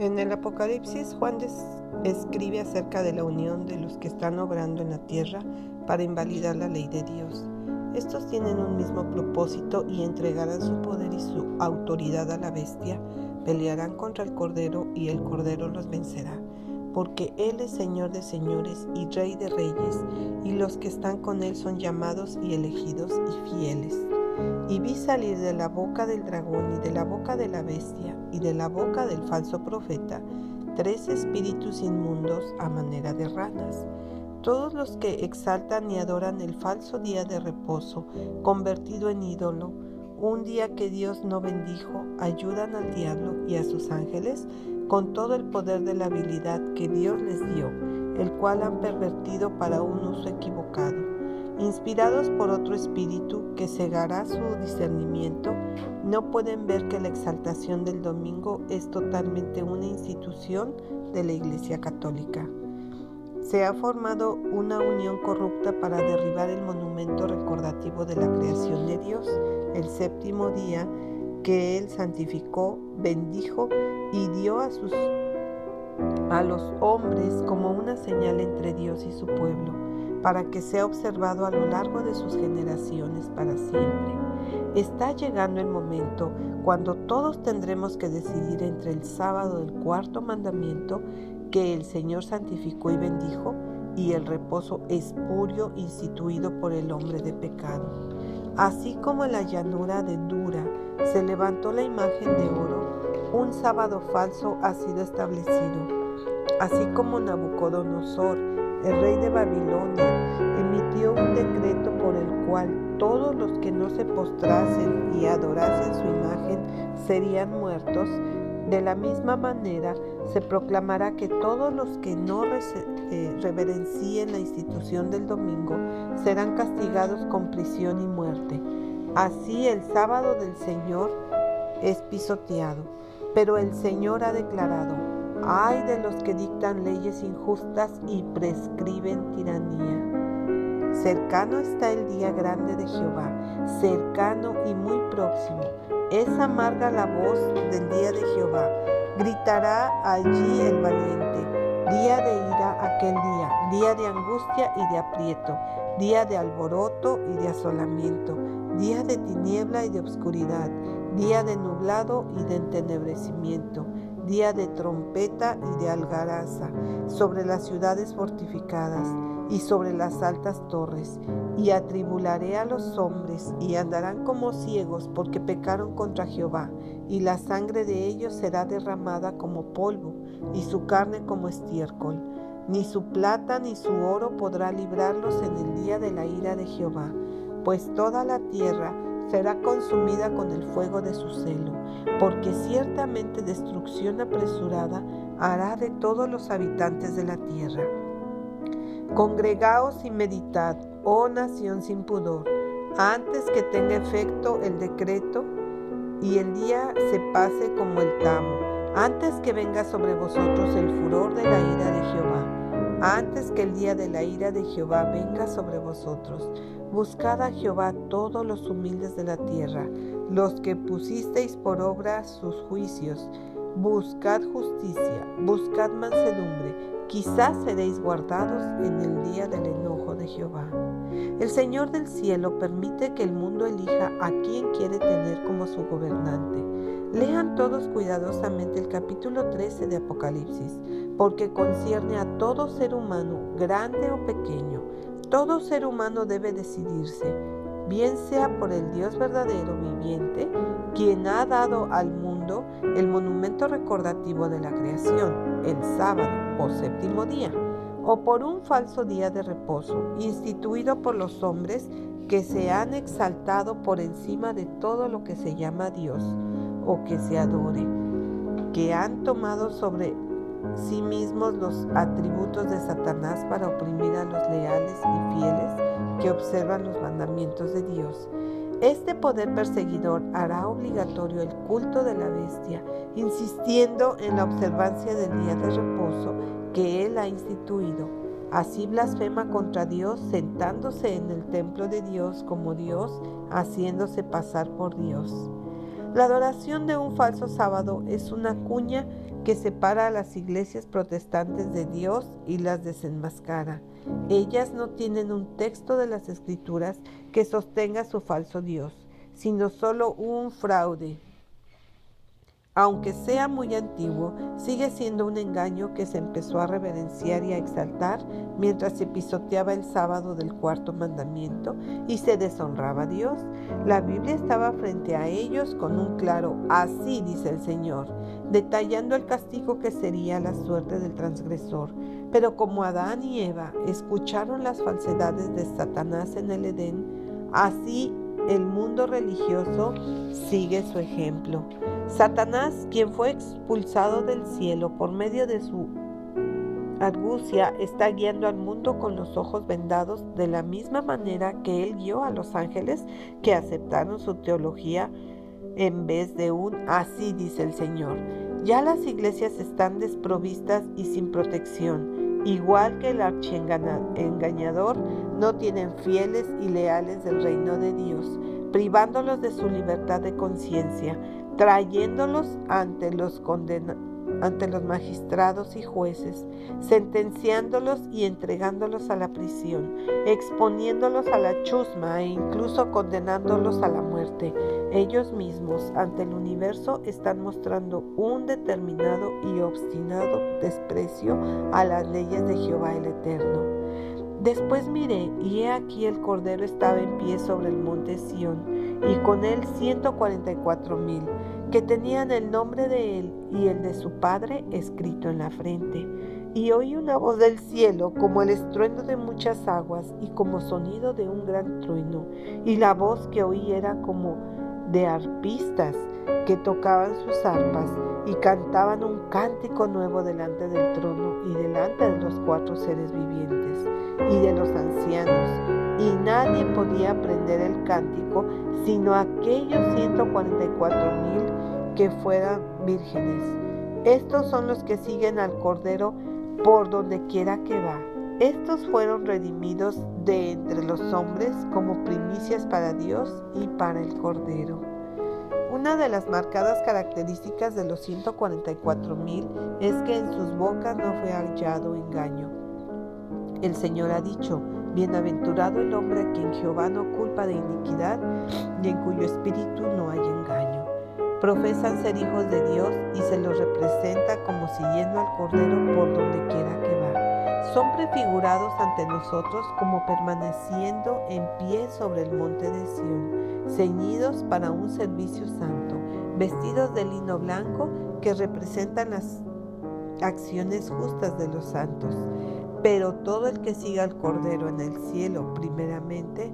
En el Apocalipsis, Juan escribe acerca de la unión de los que están obrando en la tierra para invalidar la ley de Dios. Estos tienen un mismo propósito y entregarán su poder y su autoridad a la bestia, pelearán contra el Cordero y el Cordero los vencerá, porque Él es Señor de señores y Rey de reyes, y los que están con Él son llamados y elegidos y fieles. Y vi salir de la boca del dragón y de la boca de la bestia y de la boca del falso profeta 3 espíritus inmundos a manera de ranas. Todos los que exaltan y adoran el falso día de reposo, convertido en ídolo, un día que Dios no bendijo, ayudan al diablo y a sus ángeles con todo el poder de la habilidad que Dios les dio, el cual han pervertido para un uso equivocado. Inspirados por otro espíritu que cegará su discernimiento, no pueden ver que la exaltación del domingo es totalmente una institución de la Iglesia Católica. Se ha formado una unión corrupta para derribar el monumento recordativo de la creación de Dios, el séptimo día que Él santificó, bendijo y dio a los hombres como una señal entre Dios y su pueblo, para que sea observado a lo largo de sus generaciones para siempre. Está llegando el momento cuando todos tendremos que decidir entre el sábado del cuarto mandamiento que el Señor santificó y bendijo y el reposo espurio instituido por el hombre de pecado. Así como en la llanura de Dura se levantó la imagen de oro, un sábado falso ha sido establecido. Así como Nabucodonosor, el rey de Babilonia, emitió un decreto por el cual todos los que no se postrasen y adorasen su imagen serían muertos, de la misma manera se proclamará que todos los que no reverencien la institución del domingo serán castigados con prisión y muerte. Así el sábado del Señor es pisoteado, pero el Señor ha declarado: ¡ay de los que dictan leyes injustas y prescriben tiranía! Cercano está el día grande de Jehová, cercano y muy próximo. Es amarga la voz del día de Jehová. Gritará allí el valiente. Día de ira aquel día de angustia y de aprieto, día de alboroto y de asolamiento, día de tiniebla y de obscuridad, día de nublado y de entenebrecimiento, día de trompeta y de algaraza, sobre las ciudades fortificadas y sobre las altas torres. Y atribularé a los hombres, y andarán como ciegos, porque pecaron contra Jehová, y la sangre de ellos será derramada como polvo, y su carne como estiércol. Ni su plata ni su oro podrá librarlos en el día de la ira de Jehová, pues toda la tierra será consumida con el fuego de su celo, porque ciertamente destrucción apresurada hará de todos los habitantes de la tierra. Congregaos y meditad, oh nación sin pudor, antes que tenga efecto el decreto y el día se pase como el tamo, antes que venga sobre vosotros el furor de la ira de Jehová, antes que el día de la ira de Jehová venga sobre vosotros. Buscad a Jehová todos los humildes de la tierra, los que pusisteis por obra sus juicios. Buscad justicia, buscad mansedumbre, quizás seréis guardados en el día del enojo de Jehová. El Señor del cielo permite que el mundo elija a quien quiere tener como su gobernante. Lean todos cuidadosamente el capítulo 13 de Apocalipsis, porque concierne a todo ser humano, grande o pequeño. Todo ser humano debe decidirse, bien sea por el Dios verdadero viviente, quien ha dado al mundo el monumento recordativo de la creación, el sábado o séptimo día, o por un falso día de reposo, instituido por los hombres que se han exaltado por encima de todo lo que se llama Dios o que se adore, que han tomado sobre sí mismos los atributos de Satanás para oprimir a los leales y fieles que observan los mandamientos de Dios. Este poder perseguidor hará obligatorio el culto de la bestia, insistiendo en la observancia del día de reposo que Él ha instituido. Así blasfema contra Dios, sentándose en el templo de Dios como Dios, haciéndose pasar por Dios. La adoración de un falso sábado es una cuña que separa a las iglesias protestantes de Dios y las desenmascara. Ellas no tienen un texto de las Escrituras que sostenga su falso Dios, sino solo un fraude. Aunque sea muy antiguo, sigue siendo un engaño que se empezó a reverenciar y a exaltar mientras se pisoteaba el sábado del cuarto mandamiento y se deshonraba a Dios. La Biblia estaba frente a ellos con un claro "así dice el Señor", detallando el castigo que sería la suerte del transgresor. Pero como Adán y Eva escucharon las falsedades de Satanás en el Edén, así el mundo religioso sigue su ejemplo. Satanás, quien fue expulsado del cielo por medio de su argucia, está guiando al mundo con los ojos vendados de la misma manera que él guió a los ángeles que aceptaron su teología en vez de un "así dice el Señor". Ya las iglesias están desprovistas y sin protección. Igual que el archiengañador, no tienen fieles y leales del reino de Dios, privándolos de su libertad de conciencia, trayéndolos ante los magistrados y jueces, sentenciándolos y entregándolos a la prisión, exponiéndolos a la chusma e incluso condenándolos a la muerte. Ellos mismos, ante el universo, están mostrando un determinado y obstinado desprecio a las leyes de Jehová el Eterno. Después miré, y he aquí el Cordero estaba en pie sobre el monte Sión, y con él 144,000, que tenían el nombre de él y el de su Padre escrito en la frente. Y oí una voz del cielo como el estruendo de muchas aguas y como sonido de un gran trueno. Y la voz que oí era como de arpistas que tocaban sus arpas y cantaban un cántico nuevo delante del trono y delante de los 4 seres vivientes y de los ancianos. Y nadie podía aprender el cántico sino aquellos 144,000 que fueran vírgenes. Estos son los que siguen al Cordero por donde quiera que va. Estos fueron redimidos de entre los hombres como primicias para Dios y para el Cordero. Una de las marcadas características de los 144,000 es que en sus bocas no fue hallado engaño. El Señor ha dicho: bienaventurado el hombre a quien Jehová no culpa de iniquidad y en cuyo espíritu no hay engaño. Profesan ser hijos de Dios y se los representa como siguiendo al Cordero por donde quiera que va. Son prefigurados ante nosotros como permaneciendo en pie sobre el monte de Sión, ceñidos para un servicio santo, vestidos de lino blanco que representan las acciones justas de los santos. Pero todo el que siga al Cordero en el cielo primeramente,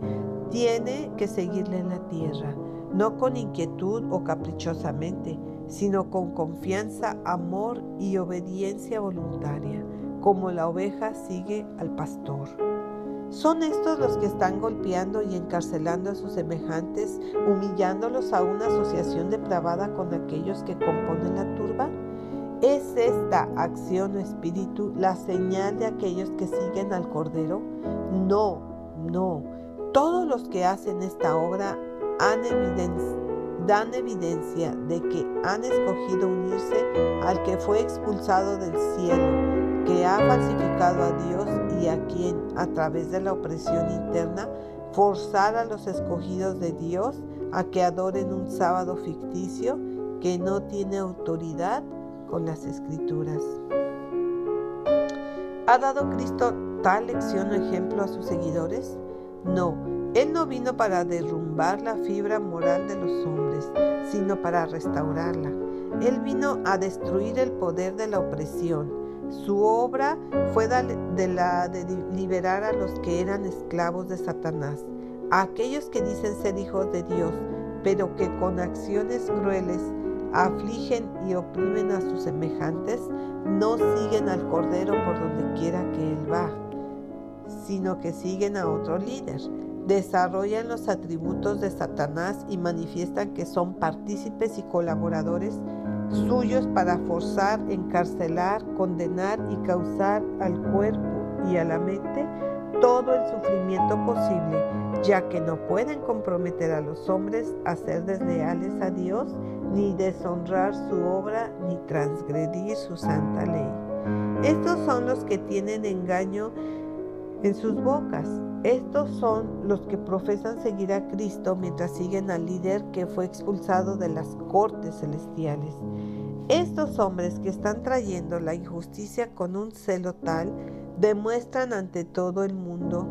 tiene que seguirle en la tierra, no con inquietud o caprichosamente, sino con confianza, amor y obediencia voluntaria, como la oveja sigue al pastor. ¿Son estos los que están golpeando y encarcelando a sus semejantes, humillándolos a una asociación depravada con aquellos que componen la turba? ¿Es esta acción o espíritu la señal de aquellos que siguen al Cordero? No, no. Todos los que hacen esta obra dan evidencia de que han escogido unirse al que fue expulsado del cielo, que ha falsificado a Dios y a quien, a través de la opresión interna, forzar a los escogidos de Dios a que adoren un sábado ficticio que no tiene autoridad con las Escrituras. ¿Ha dado Cristo tal lección o ejemplo a sus seguidores? No, Él no vino para derrumbar la fibra moral de los hombres, sino para restaurarla. Él vino a destruir el poder de la opresión. Su obra fue de liberar a los que eran esclavos de Satanás, a aquellos que dicen ser hijos de Dios, pero que con acciones crueles afligen y oprimen a sus semejantes, no siguen al Cordero por donde quiera que Él va, sino que siguen a otro líder. Desarrollan los atributos de Satanás y manifiestan que son partícipes y colaboradores suyos para forzar, encarcelar, condenar y causar al cuerpo y a la mente todo el sufrimiento posible, ya que no pueden comprometer a los hombres a ser desleales a Dios, ni deshonrar su obra, ni transgredir su santa ley. Estos son los que tienen engaño en sus bocas. Estos son los que profesan seguir a Cristo mientras siguen al líder que fue expulsado de las cortes celestiales. Estos hombres que están trayendo la injusticia con un celo tal, demuestran ante todo el mundo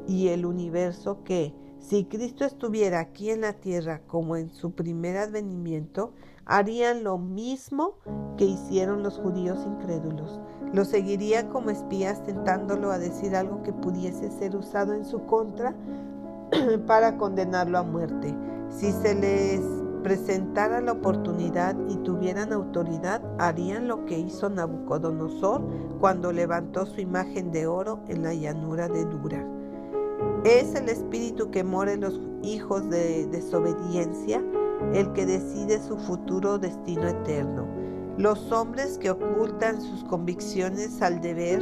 y el universo que, si Cristo estuviera aquí en la tierra como en su primer advenimiento, harían lo mismo que hicieron los judíos incrédulos. Lo seguirían como espías, tentándolo a decir algo que pudiese ser usado en su contra para condenarlo a muerte. Si se les presentara la oportunidad y tuvieran autoridad, harían lo que hizo Nabucodonosor cuando levantó su imagen de oro en la llanura de Dura. Es el espíritu que mora en los hijos de desobediencia el que decide su futuro destino eterno. Los hombres que ocultan sus convicciones al deber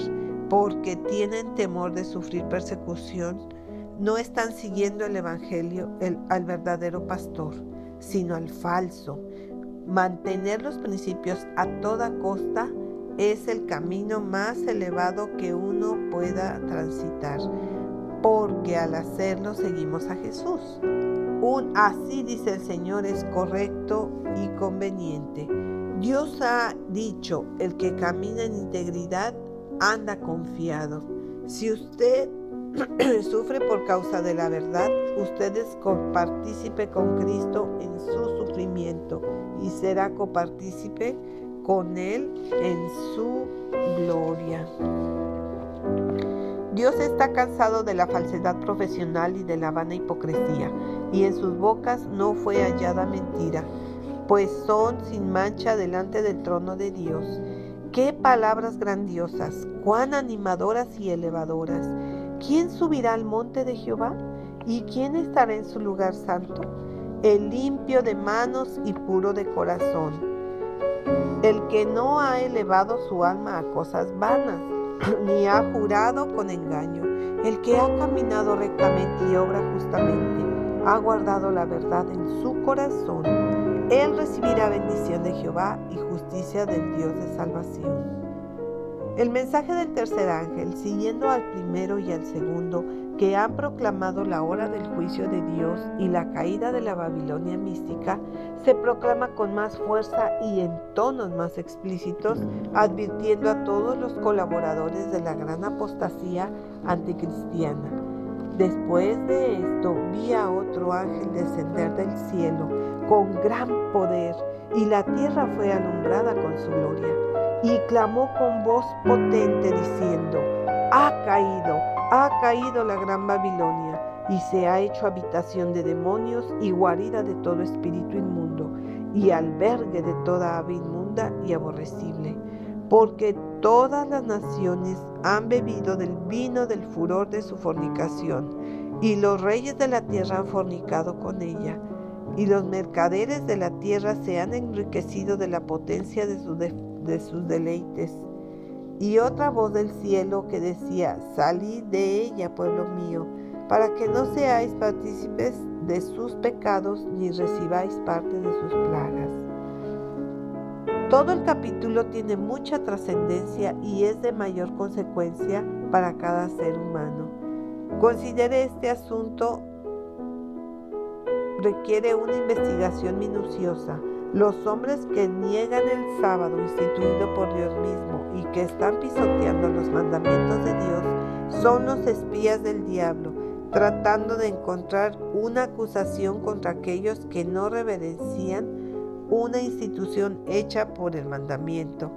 porque tienen temor de sufrir persecución no están siguiendo el evangelio al verdadero pastor, sino al falso. Mantener los principios a toda costa es el camino más elevado que uno pueda transitar, porque al hacerlo seguimos a Jesús. Así dice el Señor es correcto y conveniente. Dios ha dicho, el que camina en integridad anda confiado. Si usted sufre por causa de la verdad, usted es copartícipe con Cristo en su sufrimiento y será copartícipe con Él en su gloria. Dios está cansado de la falsedad profesional y de la vana hipocresía, y en sus bocas no fue hallada mentira, pues son sin mancha delante del trono de Dios. ¡Qué palabras grandiosas, cuán animadoras y elevadoras! ¿Quién subirá al monte de Jehová? ¿Y quién estará en su lugar santo? El limpio de manos y puro de corazón, el que no ha elevado su alma a cosas vanas, ni ha jurado con engaño, el que ha caminado rectamente y obra justamente, ha guardado la verdad en su corazón. Él recibirá bendición de Jehová y justicia del Dios de salvación. El mensaje del tercer ángel, siguiendo al primero y al segundo, que han proclamado la hora del juicio de Dios y la caída de la Babilonia mística, se proclama con más fuerza y en tonos más explícitos, advirtiendo a todos los colaboradores de la gran apostasía anticristiana. Después de esto, vi a otro ángel descender del cielo con gran poder, y la tierra fue alumbrada con su gloria. Y clamó con voz potente diciendo: ha caído la gran Babilonia, y se ha hecho habitación de demonios y guarida de todo espíritu inmundo, y albergue de toda ave inmunda y aborrecible, porque todas las naciones han bebido del vino del furor de su fornicación, y los reyes de la tierra han fornicado con ella, y los mercaderes de la tierra se han enriquecido de la potencia de sus deleites. Y otra voz del cielo que decía: salid de ella, pueblo mío, para que no seáis partícipes de sus pecados, ni recibáis parte de sus plagas. Todo el capítulo tiene mucha trascendencia y es de mayor consecuencia para cada ser humano. Considere este asunto requiere una investigación minuciosa. Los hombres que niegan el sábado instituido por Dios mismo y que están pisoteando los mandamientos de Dios son los espías del diablo, tratando de encontrar una acusación contra aquellos que no reverencian una institución hecha por el mandamiento,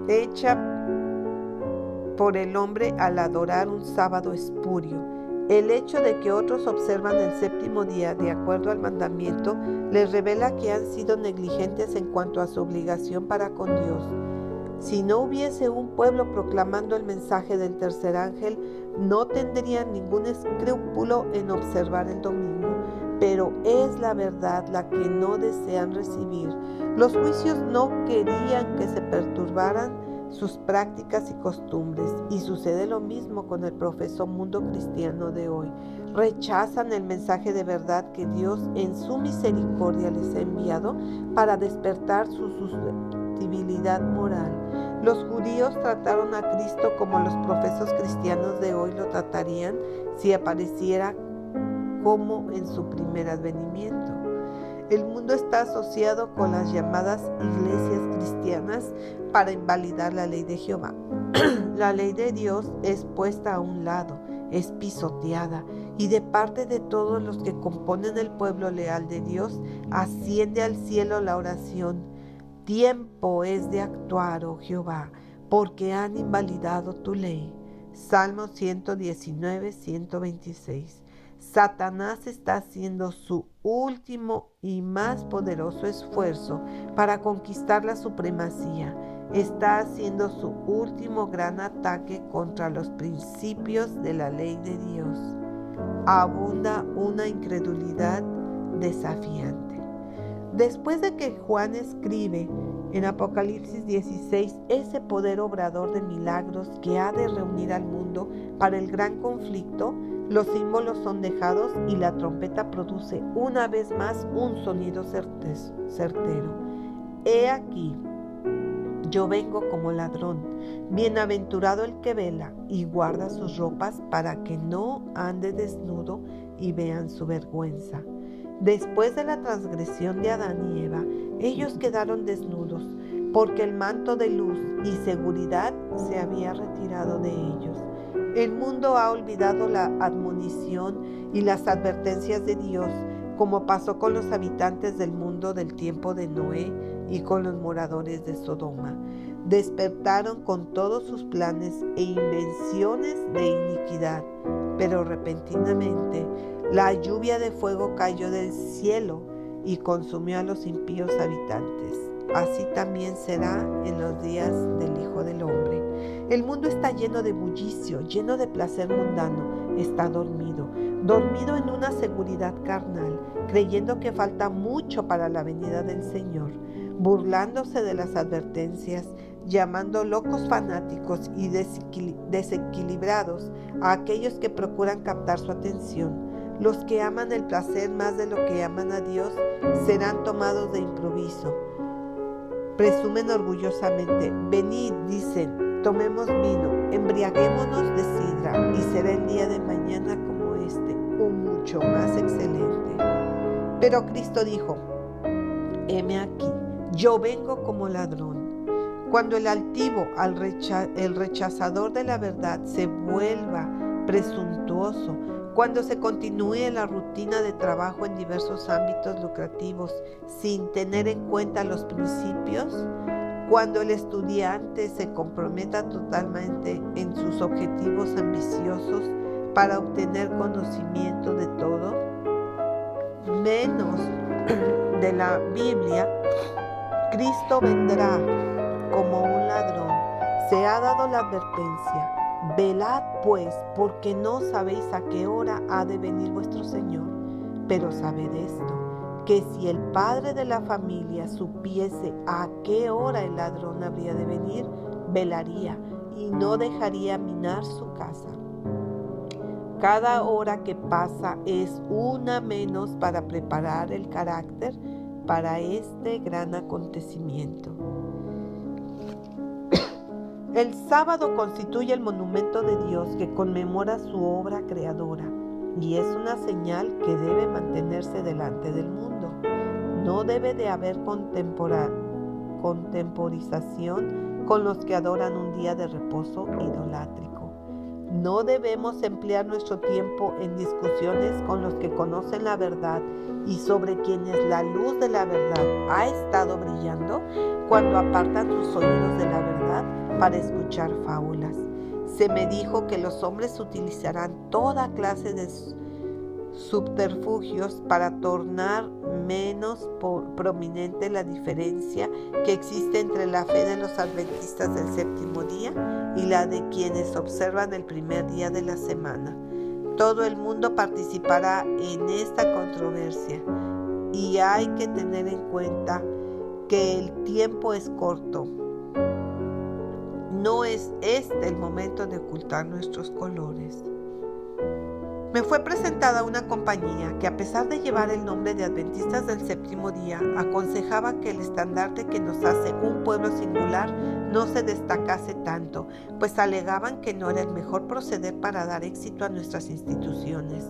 hecha por el hombre al adorar un sábado espurio. El hecho de que otros observan el séptimo día de acuerdo al mandamiento les revela que han sido negligentes en cuanto a su obligación para con Dios. Si no hubiese un pueblo proclamando el mensaje del tercer ángel, no tendrían ningún escrúpulo en observar el domingo, pero es la verdad la que no desean recibir. Los juicios no querían que se perturbaran sus prácticas y costumbres, y sucede lo mismo con el profeso mundo cristiano de hoy. Rechazan el mensaje de verdad que Dios en su misericordia les ha enviado para despertar su susceptibilidad moral. Los judíos trataron a Cristo como los profesos cristianos de hoy lo tratarían si apareciera como en su primer advenimiento. El mundo está asociado con las llamadas iglesias cristianas para invalidar la ley de Jehová. La ley de Dios es puesta a un lado, es pisoteada, y de parte de todos los que componen el pueblo leal de Dios, asciende al cielo la oración: tiempo es de actuar, oh Jehová, porque han invalidado tu ley. Salmo 119, 126. Satanás está haciendo su último y más poderoso esfuerzo para conquistar la supremacía. Está haciendo su último gran ataque contra los principios de la ley de Dios. Abunda una incredulidad desafiante. Después de que Juan escribe en Apocalipsis 16 ese poder obrador de milagros que ha de reunir al mundo para el gran conflicto, los símbolos son dejados y la trompeta produce una vez más un sonido certero. He aquí, yo vengo como ladrón. Bienaventurado el que vela y guarda sus ropas para que no ande desnudo y vean su vergüenza. Después de la transgresión de Adán y Eva, ellos quedaron desnudos, porque el manto de luz y seguridad se había retirado de ellos. El mundo ha olvidado la admonición y las advertencias de Dios, como pasó con los habitantes del mundo del tiempo de Noé y con los moradores de Sodoma. Despertaron con todos sus planes e invenciones de iniquidad, pero repentinamente la lluvia de fuego cayó del cielo y consumió a los impíos habitantes. Así también será en los días del Hijo del Hombre. El mundo está lleno de bullicio, lleno de placer mundano. Está dormido en una seguridad carnal, creyendo que falta mucho para la venida del Señor, burlándose de las advertencias, llamando locos fanáticos y desequilibrados a aquellos que procuran captar su atención. Los que aman el placer más de lo que aman a Dios serán tomados de improviso. Presumen orgullosamente: venid, dicen, tomemos vino, embriaguémonos de sidra, y será el día de mañana como este, o mucho más excelente. Pero Cristo dijo: heme aquí, yo vengo como ladrón. Cuando el altivo, el rechazador de la verdad, se vuelva presuntuoso, cuando se continúe la rutina de trabajo en diversos ámbitos lucrativos sin tener en cuenta los principios, cuando el estudiante se comprometa totalmente en sus objetivos ambiciosos para obtener conocimiento de todo, menos de la Biblia, Cristo vendrá como un ladrón. Se ha dado la advertencia: velad pues, porque no sabéis a qué hora ha de venir vuestro Señor. Pero sabed esto, que si el padre de la familia supiese a qué hora el ladrón habría de venir, velaría y no dejaría minar su casa. Cada hora que pasa es una menos para preparar el carácter para este gran acontecimiento. El sábado constituye el monumento de Dios que conmemora su obra creadora y es una señal que debe mantenerse delante del mundo. No debe de haber contemporización con los que adoran un día de reposo idolátrico. No debemos emplear nuestro tiempo en discusiones con los que conocen la verdad y sobre quienes la luz de la verdad ha estado brillando, cuando apartan sus oídos de la verdad para escuchar fábulas. Se me dijo que los hombres utilizarán toda clase de subterfugios para tornar menos prominente la diferencia que existe entre la fe de los adventistas del séptimo día y la de quienes observan el primer día de la semana. Todo el mundo participará en esta controversia y hay que tener en cuenta que el tiempo es corto no es este el momento de ocultar nuestros colores. Me fue presentada una compañía que, a pesar de llevar el nombre de Adventistas del Séptimo Día, aconsejaba que el estandarte que nos hace un pueblo singular no se destacase tanto, pues alegaban que no era el mejor proceder para dar éxito a nuestras instituciones.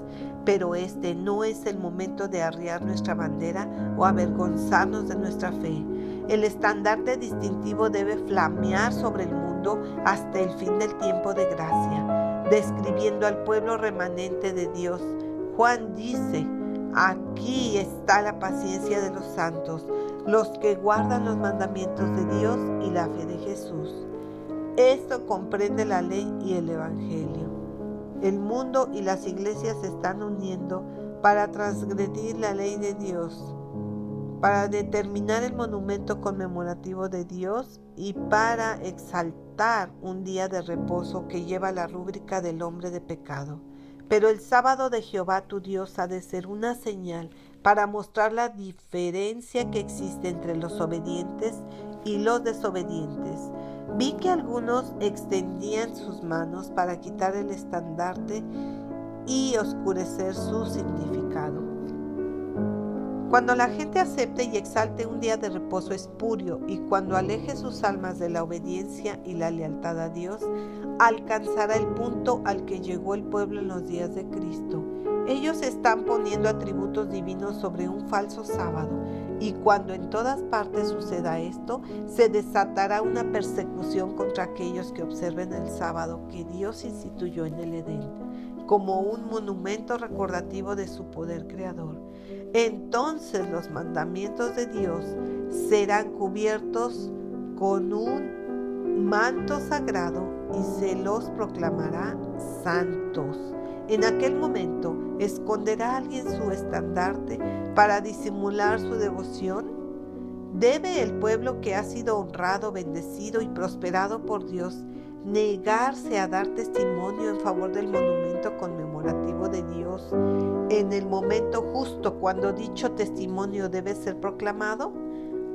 Pero este no es el momento de arriar nuestra bandera o avergonzarnos de nuestra fe. El estandarte distintivo debe flamear sobre el mundo hasta el fin del tiempo de gracia. Describiendo al pueblo remanente de Dios, Juan dice: aquí está la paciencia de los santos, los que guardan los mandamientos de Dios y la fe de Jesús. Esto comprende la ley y el evangelio. El mundo y las iglesias se están uniendo para transgredir la ley de Dios, para determinar el monumento conmemorativo de Dios y para exaltar un día de reposo que lleva la rúbrica del hombre de pecado. Pero el sábado de Jehová tu Dios ha de ser una señal para mostrar la diferencia que existe entre los obedientes y los desobedientes. Vi que algunos extendían sus manos para quitar el estandarte y oscurecer su significado. Cuando la gente acepte y exalte un día de reposo espurio y cuando aleje sus almas de la obediencia y la lealtad a Dios, alcanzará el punto al que llegó el pueblo en los días de Cristo. Ellos están poniendo atributos divinos sobre un falso sábado, y cuando en todas partes suceda esto, se desatará una persecución contra aquellos que observen el sábado que Dios instituyó en el Edén, como un monumento recordativo de su poder creador. Entonces los mandamientos de Dios serán cubiertos con un manto sagrado y se los proclamará santos. En aquel momento, ¿esconderá alguien su estandarte para disimular su devoción? ¿Debe el pueblo que ha sido honrado, bendecido y prosperado por Dios negarse a dar testimonio en favor del monumento conmemorativo de Dios en el momento justo cuando dicho testimonio debe ser proclamado?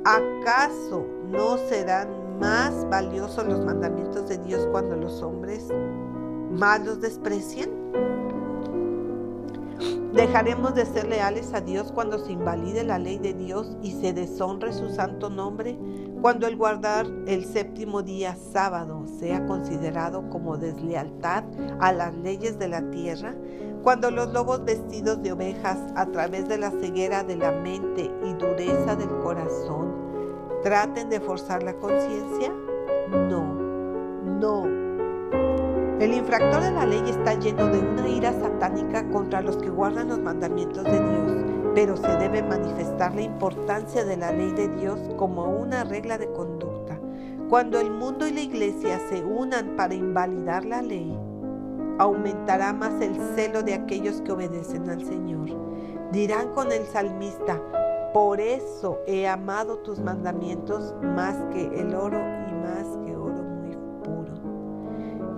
¿Acaso no serán más valiosos los mandamientos de Dios cuando los hombres más los desprecian? ¿Dejaremos de ser leales a Dios cuando se invalide la ley de Dios y se deshonre su santo nombre? Cuando el guardar el séptimo día sábado sea considerado como deslealtad a las leyes de la tierra, cuando los lobos vestidos de ovejas a través de la ceguera de la mente y dureza del corazón traten de forzar la conciencia, no. El infractor de la ley está lleno de una ira satánica contra los que guardan los mandamientos de Dios, pero se debe manifestar la importancia de la ley de Dios como una regla de conducta. Cuando el mundo y la iglesia se unan para invalidar la ley, aumentará más el celo de aquellos que obedecen al Señor. Dirán con el salmista: por eso he amado tus mandamientos más que el oro y más que oro muy puro.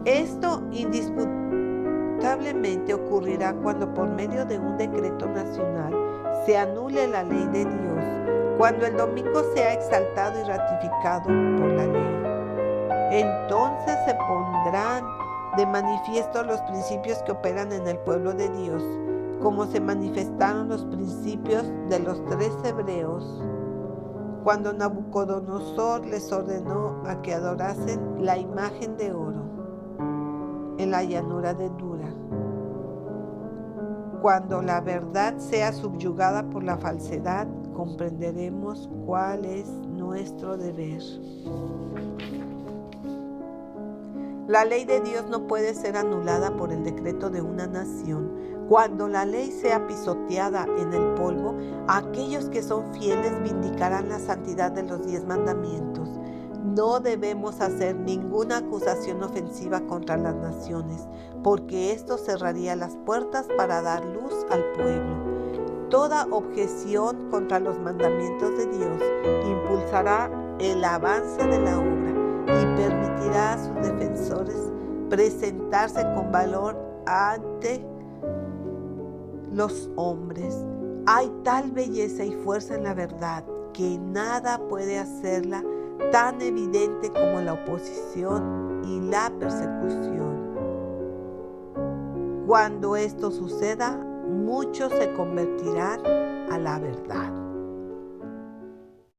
Esto indisputablemente ocurrirá cuando por medio de un decreto nacional se anule la ley de Dios, cuando el domingo sea exaltado y ratificado por la ley. Entonces se pondrán de manifiesto los principios que operan en el pueblo de Dios, como se manifestaron los principios de los 3 hebreos, cuando Nabucodonosor les ordenó a que adorasen la imagen de oro en la llanura de Dura. Cuando la verdad sea subyugada por la falsedad, comprenderemos cuál es nuestro deber. La ley de Dios no puede ser anulada por el decreto de una nación. Cuando la ley sea pisoteada en el polvo, aquellos que son fieles vindicarán la santidad de los 10 mandamientos. No debemos hacer ninguna acusación ofensiva contra las naciones, porque esto cerraría las puertas para dar luz al pueblo. Toda objeción contra los mandamientos de Dios impulsará el avance de la obra y permitirá a sus defensores presentarse con valor ante los hombres. Hay tal belleza y fuerza en la verdad que nada puede hacerla tan evidente como la oposición y la persecución. Cuando esto suceda, muchos se convertirán a la verdad.